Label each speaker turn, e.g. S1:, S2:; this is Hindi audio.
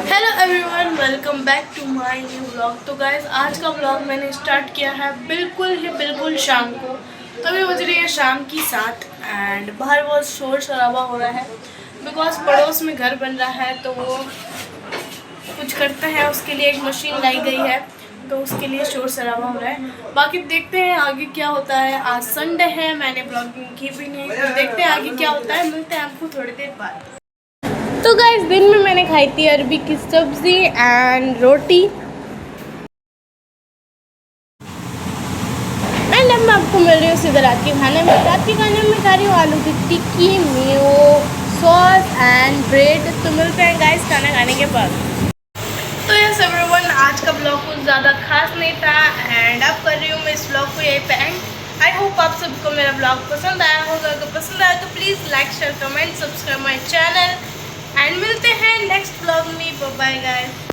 S1: Hello everyone, welcome back to my new vlog. तो गाइस, आज का व्लॉग मैंने स्टार्ट किया है बिल्कुल शाम को। तो अभी बज रही है शाम की 7 एंड बाहर बहुत शोर शराबा हो रहा है बिकॉज पड़ोस में घर बन रहा है। तो वो कुछ करते हैं, उसके लिए एक मशीन लाई गई है, तो उसके लिए शोर शराबा हो रहा है। बाकी देखते हैं आगे क्या होता है। आज संडे है, मैंने ब्लॉगिंग की भी नहीं, तो देखते हैं आगे क्या होता है। मिलते हैं आपको थोड़ी देर बाद। तो गाइस, दिन में मैंने खाई थी अरबी की सब्जी एंड रोटी एंड अब मैं आपको मिल रही हूँ सीधे रात के खाने में। रात के खाने में खा रही हूँ आलू की टिक्की, मेयो, सॉस एंड ब्रेड। तो मिलते हैं गाइस खाना खाने के बाद। तो यस एवरीवन, आज का ब्लॉग कुछ ज़्यादा खास नहीं था एंड अब कर रही हूँ मैं इस ब्लॉग को यहीं पे एंड। आई होप आप सबको मेरा ब्लॉग पसंद आया होगा। अगर पसंद आया तो please like share comment subscribe my channel and मिलते हैं नेक्स्ट ब्लॉग में। Bye bye guys.